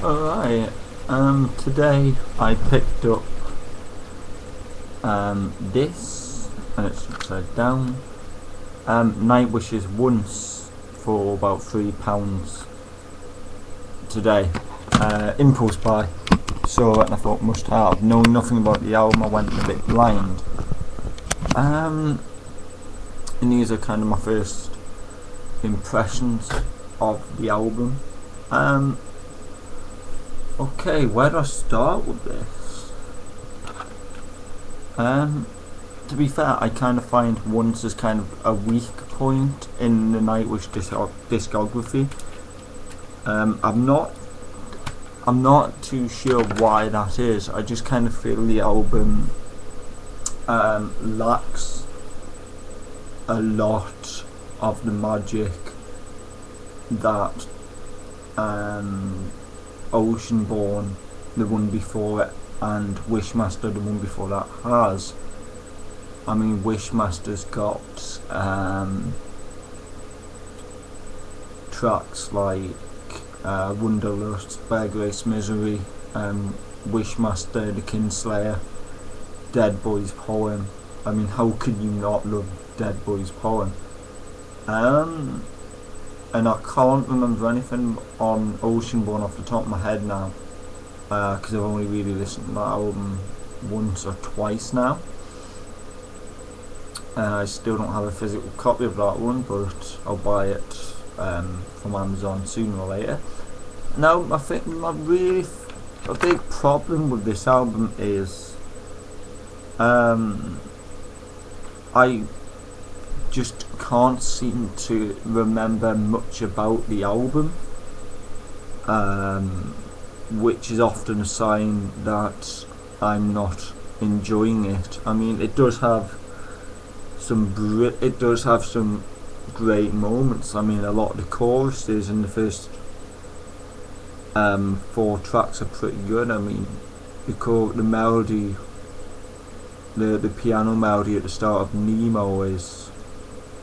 Alright, today I picked up this, and it's upside down, Nightwishes Once for about £3 today. Impulse buy, saw it and I thought must have. Knowing nothing about the album, I went a bit blind. And these are kind of my first impressions of the album. Okay, where do I start with this? To be fair, I kind of find Once as kind of a weak point in the Nightwish discography. I'm not too sure why that is. I just kind of feel the album lacks a lot of the magic that Oceanborn, the one before it, and Wishmaster, the one before that, has. I mean, Wishmaster's got tracks like Wonderlust, Bear Grace Misery, Wishmaster, The Kinslayer, Dead Boy's Poem. I mean, how could you not love Dead Boy's Poem? And I can't remember anything on Oceanborn off the top of my head now, because I've only really listened to that album once or twice now. I still don't have a physical copy of that one, but I'll buy it from Amazon sooner or later. Now, I think a big problem with this album is I just can't seem to remember much about the album, which is often a sign that I'm not enjoying it. I mean, it does have some great moments. I mean, a lot of the choruses in the first 4 tracks are pretty good. I mean, the melody, the piano melody at the start of Nemo is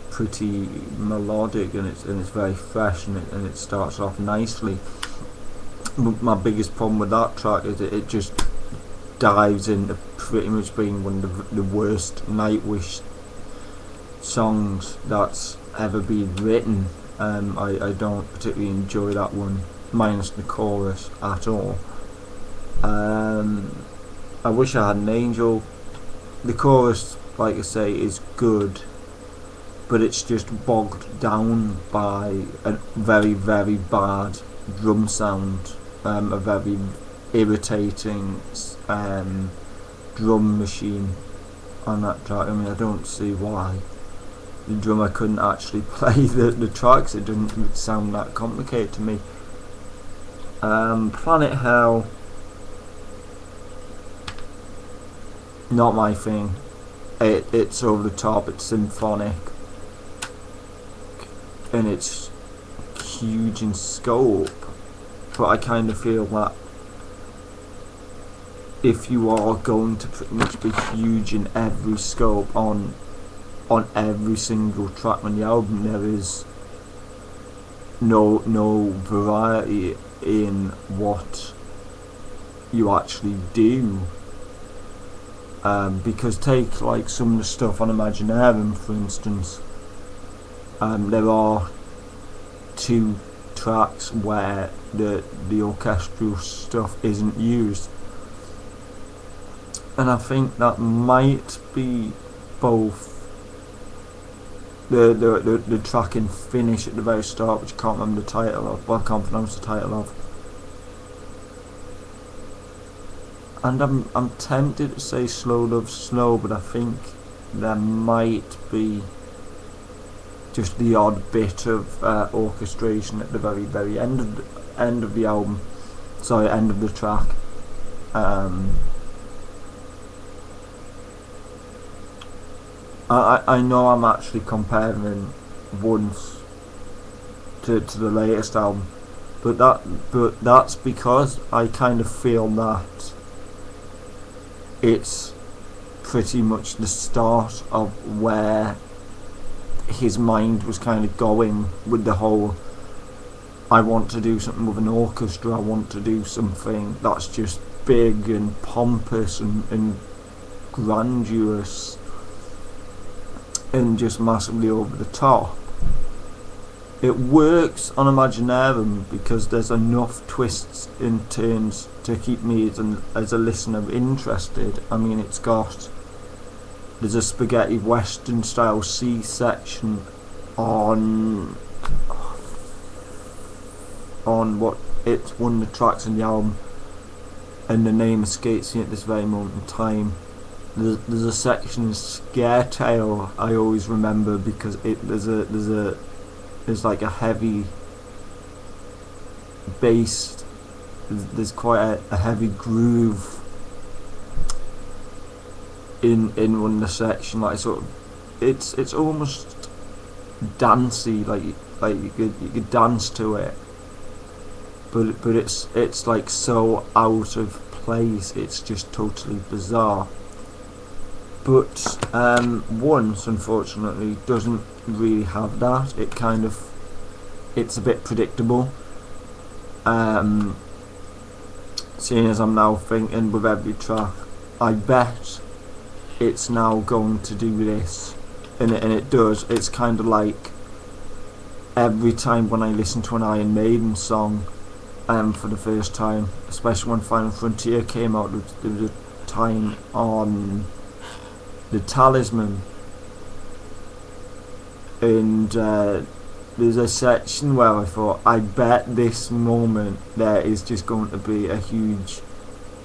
pretty melodic, and it's very fresh, and it starts off nicely. My biggest problem with that track is it just dives into pretty much being one of the worst Nightwish songs that's ever been written. I don't particularly enjoy that one, minus the chorus, at all. I Wish I Had an Angel. The chorus, like I say, is good, but it's just bogged down by a very, very bad drum sound, a very irritating drum machine on that track. I mean, I don't see why the drummer couldn't actually play the tracks. It didn't sound that complicated to me. Planet Hell, not my thing. It's over the top, it's symphonic, and it's huge in scope, but I kind of feel that if you are going to pretty much be huge in every scope on every single track on the album, there is no variety in what you actually do. Because take like some of the stuff on Imaginarium, for instance. There are 2 tracks where the orchestral stuff isn't used, and I think that might be both the track in Finish at the very start, which I can't remember the title of, well, I can't pronounce the title of, and I'm tempted to say Slow Love Slow, but I think there might be just the odd bit of orchestration at the very end of the album. Sorry, end of the track. I know I'm actually comparing Once to the latest album, but that's because I kind of feel that it's pretty much the start of where his mind was kind of going with the whole I want to do something with an orchestra, I want to do something that's just big and pompous and grandiose and just massively over the top. It works on Imaginarium because there's enough twists and turns to keep me as a listener interested. I mean, there's a spaghetti western style C section on what, it's one of the tracks in the album, and the name escapes me at this very moment in time. There's a section in Scare Tale I always remember because there's like a heavy bass. There's quite a heavy groove in one of the section, like sort of, it's almost dancey, like you could dance to it, but it's like so out of place, it's just totally bizarre. But Once, unfortunately, doesn't really have that. It's a bit predictable. Seeing as I'm now thinking with every track, I bet it's now going to do this, and it does. It's kind of like every time when I listen to an Iron Maiden song for the first time, especially when Final Frontier came out, there was a time on the Talisman, and there's a section where I thought, I bet this moment there is just going to be a huge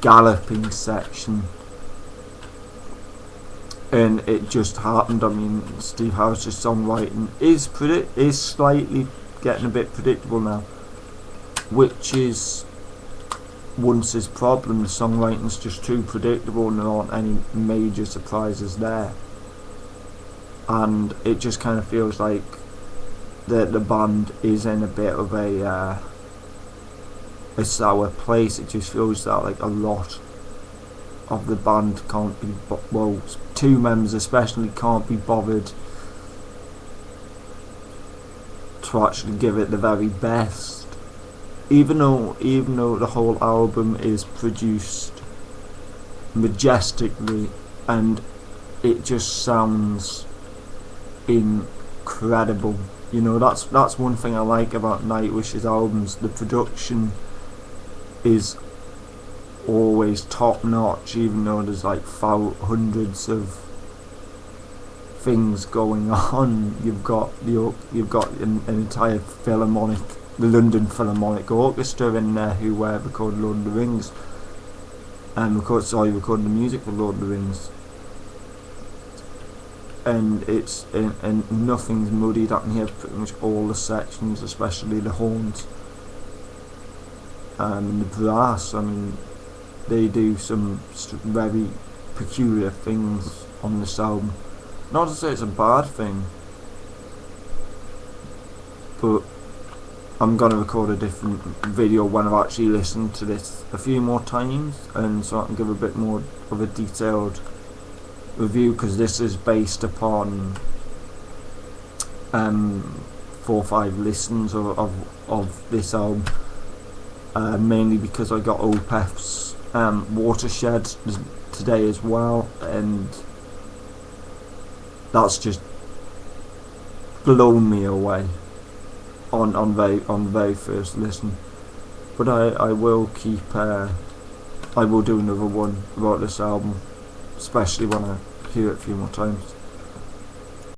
galloping section, and it just happened. I mean, Steve Harris's songwriting is slightly getting a bit predictable now, which is Once's problem. The songwriting's just too predictable and there aren't any major surprises there, and it just kind of feels like the band is in a bit of a sour place. It just feels that like a lot of the band can't be, well, two members especially can't be bothered to actually give it the very best, even though the whole album is produced majestically and it just sounds incredible. You know, that's one thing I like about Nightwish's albums. The production is always top notch, even though there's like hundreds of things going on. You've got an entire philharmonic, the London Philharmonic Orchestra in there who recorded Lord of the Rings, and recorded the music for Lord of the Rings. And and nothing's muddied. I can hear pretty much all the sections, especially the horns and the brass. I mean, they do some very peculiar things on this album. Not to say it's a bad thing, but I'm gonna record a different video when I've actually listened to this a few more times, and so I can give a bit more of a detailed review, because this is based upon 4 or 5 listens of this album, mainly because I got Opeth's Watershed today as well, and that's just blown me away on very first listen. But I will do another one about this album, especially when I hear it a few more times.